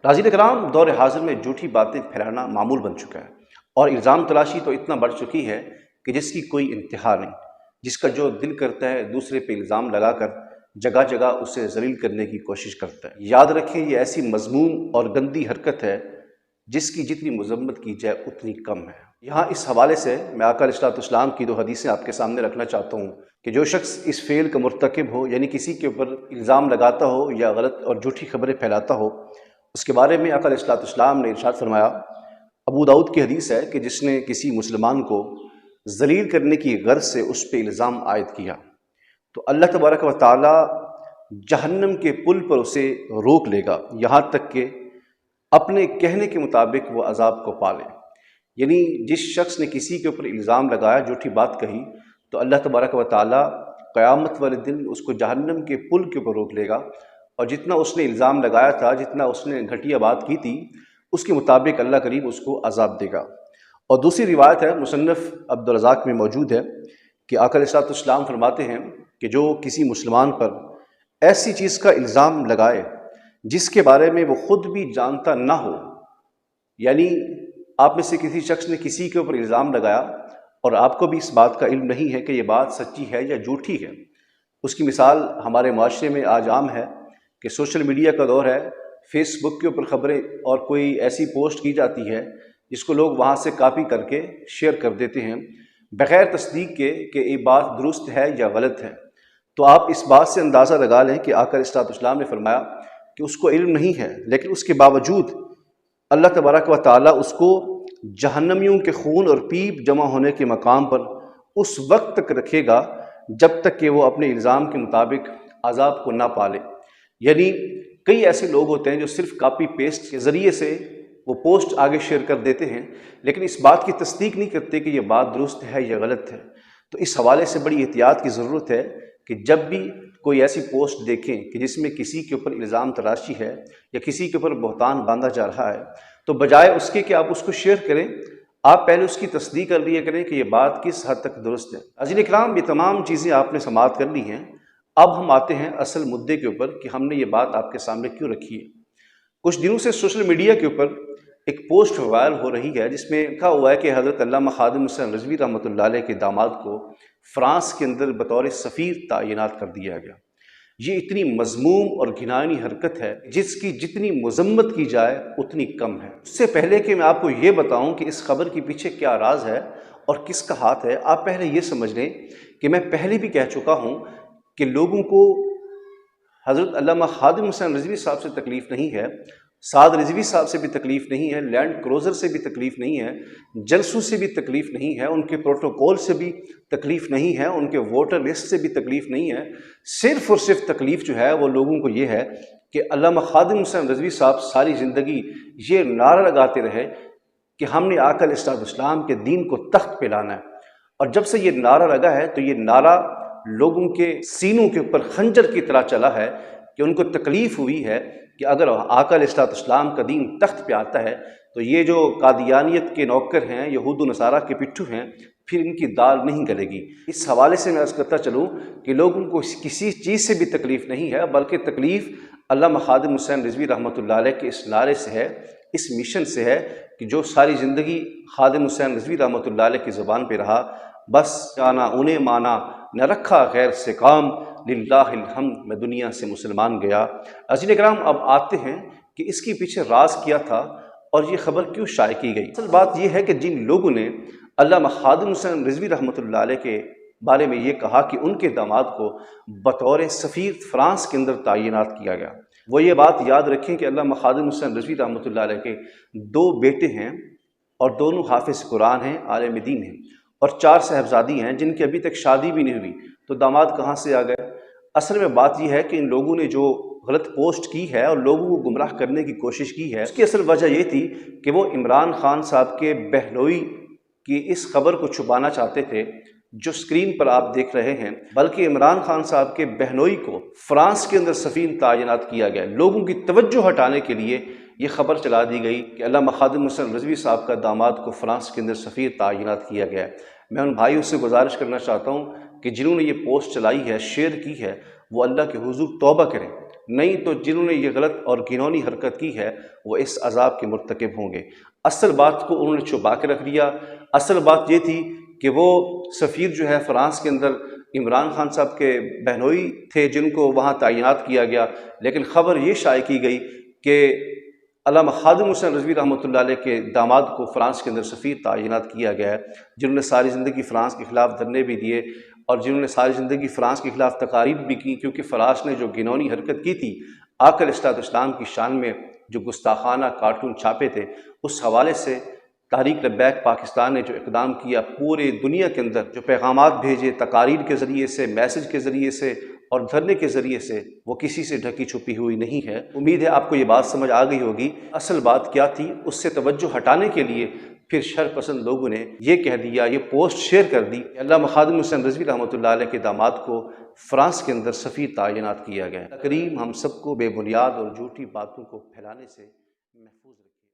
नाज़रीन करام, दौर हाज़िर में झूठी बातें फैलाना मामूल बन चुका है और इल्ज़ाम तलाशी तो इतना बढ़ चुकी है कि जिसकी कोई इंतहा नहीं। जिसका जो दिल करता है दूसरे पे इल्ज़ाम लगाकर जगह जगह उसे ज़लील करने की कोशिश करता है। याद रखें, ये ऐसी मज़मूम और गंदी हरकत है जिसकी जितनी मज़म्मत की जाए उतनी कम है। यहाँ इस हवाले से मैं आका अलैहिस्सलाम की दो हदीसें आपके सामने रखना चाहता हूँ कि जो शख्स इस फ़ेल का मुर्तकिब हो, यानी किसी के ऊपर इल्ज़ाम लगाता हो या गलत और झूठी खबरें फैलाता हो, उसके बारे में आका अलैहिस्सलाम ने इरशाद फरमाया। अबू दाऊद की हदीस है कि जिसने किसी मुसलमान को ज़लील करने की गर्ज से उस पर इल्ज़ाम आयद किया तो अल्लाह तबारक व तआला जहन्नम के पुल पर उसे रोक लेगा, यहाँ तक कि अपने कहने के मुताबिक वो अज़ाब को पाले। यानी जिस शख्स ने किसी के ऊपर इल्ज़ाम लगाया, झूठी बात कही, तो अल्लाह तबारक व तआला क़यामत वाले दिन उसको जहन्नम के पुल के ऊपर रोक लेगा और जितना उसने इल्ज़ाम लगाया था, जितना उसने घटिया बात की थी, उसके मुताबिक अल्लाह करीम उसको अज़ाब देगा। और दूसरी रिवायत है, मुसन्नफ़ अब्दुल रज़ाक़ में मौजूद है कि आका अलैहिस्सलाम फरमाते हैं कि जो किसी मुसलमान पर ऐसी चीज़ का इल्ज़ाम लगाए जिसके बारे में वो ख़ुद भी जानता ना हो, यानी आप में से किसी शख्स ने किसी के ऊपर इल्ज़ाम लगाया और आपको भी इस बात का इल्म नहीं है कि ये बात सच्ची है या झूठी है। उसकी मिसाल हमारे माशरे में आज आम है कि सोशल मीडिया का दौर है, फेसबुक के ऊपर ख़बरें और कोई ऐसी पोस्ट की जाती है जिसको लोग वहाँ से कॉपी करके शेयर कर देते हैं बग़ैर तस्दीक के कि ये बात दुरुस्त है या गलत है। तो आप इस बात से अंदाज़ा लगा लें कि आका अलैहिस्सलाम ने फरमाया कि उसको इल्म नहीं है, लेकिन उसके बावजूद अल्लाह तबारक व तआला उसको जहन्नमियों के खून और पीप जमा होने के मकाम पर उस वक्त तक रखेगा जब तक कि वो अपने इल्ज़ाम के मुताबिक अज़ाब को ना पाले। यानी कई ऐसे लोग होते हैं जो सिर्फ़ कापी पेस्ट के ज़रिए से वो पोस्ट आगे शेयर कर देते हैं, लेकिन इस बात की तस्दीक नहीं करते कि ये बात दुरुस्त है या गलत है। तो इस हवाले से बड़ी एहतियात की ज़रूरत है कि जब भी कोई ऐसी पोस्ट देखें कि जिसमें किसी के ऊपर इल्ज़ाम तराशी है या किसी के ऊपर बहतान बांधा जा रहा है, तो बजाय उसके कि आप उसको शेयर करें, आप पहले उसकी तस्दीक कर लिया करें कि ये बात किस हद तक दुरुस्त है। नाज़रीन इकराम, ये तमाम चीज़ें आपने समाअत कर ली हैं। अब हम आते हैं असल मुद्दे के ऊपर कि हमने ये बात आपके सामने क्यों रखी है। कुछ दिनों से सोशल मीडिया के ऊपर एक पोस्ट वायरल हो रही है जिसमें लिखा हुआ है कि हज़रत अल्लामा खादिम हुसैन रिज़वी रहमतुल्लाह अलैह के दामाद को फ़्रांस के अंदर बतौर सफ़ीर तैनात कर दिया गया। ये इतनी मज़मूम और घिनौनी हरकत है जिसकी जितनी मज़म्मत की जाए उतनी कम है। उससे पहले कि मैं आपको ये बताऊं कि इस खबर के पीछे क्या राज है और किसका हाथ है, आप पहले ये समझ लें कि मैं पहले भी कह चुका हूँ कि लोगों को हज़रत अल्लामा खादिम हुसैन रिज़वी साहब से तकलीफ़ नहीं है, साद रिज़वी साहब से भी तकलीफ़ नहीं है, लैंड क्रूज़र से भी तकलीफ़ नहीं है, जलसों से भी तकलीफ़ नहीं है, उनके प्रोटोकॉल से भी तकलीफ़ नहीं है, उनके वोटर लिस्ट से भी तकलीफ़ नहीं है। सिर्फ़ और सिर्फ तकलीफ़ जो है वो लोगों को ये है कि अल्लामा खादिम हुसैन रिज़वी साहब सारी ज़िंदगी ये नारा लगाते रहे कि हमने आका अलैहिस्सलाम के दीन को तख्त पे लाना है, और जब से ये नारा लगा है तो ये नारा लोगों के सीनों के ऊपर खंजर की तरह चला है कि उनको तकलीफ़ हुई है कि अगर आका अलैहिस्सलाम का दीन तख्त पे आता है तो ये जो कादियानियत के नौकर हैं, यहूद व नसारा के पिट्ठू हैं, फिर इनकी दाल नहीं गलेगी। इस हवाले से मैं अर्ज़ करता चलूँ कि लोगों को किसी चीज़ से भी तकलीफ़ नहीं है, बल्कि तकलीफ़ अल्लामा खादिम हुसैन रिज़वी रहमतुल्लाह अलैह के इस नारे से है, इस मिशन से है कि जो सारी ज़िंदगी खादिम हुसैन रिज़वी रहमतुल्लाह अलैह की ज़ुबान पर रहा, बस जाना उन्हें माना न रखा गैर से काम, लिल्लाहिल हम्द, मैं दुनिया से मुसलमान गया। नाज़रीन इकराम, अब आते हैं कि इसके पीछे राज क्या था और ये ख़बर क्यों शाये की गई। असल बात यह है कि जिन लोगों ने अल्लामा खादिम हुसैन रिज़वी रहमतुल्लाह अलैह के बारे में ये कहा कि उनके दामाद को बतौर सफ़ीर फ़्रांस के अंदर तैनात किया गया, वो ये बात याद रखें कि अल्लामा खादिम हुसैन रिज़वी रहमतुल्लाह अलैह के 2 बेटे हैं और दोनों हाफ़िज़ कुरान हैं, आलिम दीन हैं, और 4 साहबजादी हैं जिनकी अभी तक शादी भी नहीं हुई, तो दामाद कहाँ से आ गए। असल में बात यह है कि इन लोगों ने जो गलत पोस्ट की है और लोगों को गुमराह करने की कोशिश की है, उसकी असल वजह ये थी कि वो इमरान खान साहब के बहनोई की इस खबर को छुपाना चाहते थे जो स्क्रीन पर आप देख रहे हैं, बल्कि इमरान खान साहब के बहनोई को फ़्रांस के अंदर सफ़ीर तैनात किया गया। लोगों की तवज्जो हटाने के लिए ये खबर चला दी गई कि अल्लामा खादिम हुसैन रिज़वी साहब का दामाद को फ़्रांस के अंदर सफ़ीर तैनात किया गया है। मैं उन भाइयों से गुजारिश करना चाहता हूँ कि जिन्होंने ये पोस्ट चलाई है, शेयर की है, वो अल्लाह के हुज़ूर तौबा करें, نہیں تو جنہوں نے یہ غلط اور گھنونی حرکت کی ہے وہ اس عذاب کے مرتکب ہوں گے۔ اصل بات کو انہوں نے چھپا کے رکھ دیا۔ اصل بات یہ تھی کہ وہ سفیر جو ہے فرانس کے اندر عمران خان صاحب کے بہنوئی تھے جن کو وہاں تعینات کیا گیا، لیکن خبر یہ شائع کی گئی کہ علامہ خادم حسین رضوی رحمۃ اللہ علیہ کے داماد کو فرانس کے اندر سفیر تعینات کیا گیا ہے، جنہوں نے ساری زندگی فرانس کے خلاف دھرنے بھی دیے اور جنہوں نے ساری زندگی فرانس کے خلاف تقاریر بھی کی، کیونکہ فرانس نے جو گھنونی حرکت کی تھی آقا علیہ الصلوۃ والسلام کی شان میں، جو گستاخانہ کارٹون چھاپے تھے، اس حوالے سے تحریک لبیک پاکستان نے جو اقدام کیا، پورے دنیا کے اندر جو پیغامات بھیجے تقاریر کے ذریعے سے، میسج کے ذریعے سے اور دھرنے کے ذریعے سے، وہ کسی سے ڈھکی چھپی ہوئی نہیں ہے۔ امید ہے آپ کو یہ بات سمجھ آ گئی ہوگی اصل بات کیا تھی۔ اس سے توجہ ہٹانے کے لیے پھر شر پسند لوگوں نے یہ کہہ دیا، یہ پوسٹ شیئر کر دی کہ علامہ خادم حسین رضوی رحمۃ اللہ علیہ کے داماد کو فرانس کے اندر سفیر تعینات کیا گیا ہے۔ کریم ہم سب کو بے بنیاد اور جھوٹی باتوں کو پھیلانے سے محفوظ رکھے۔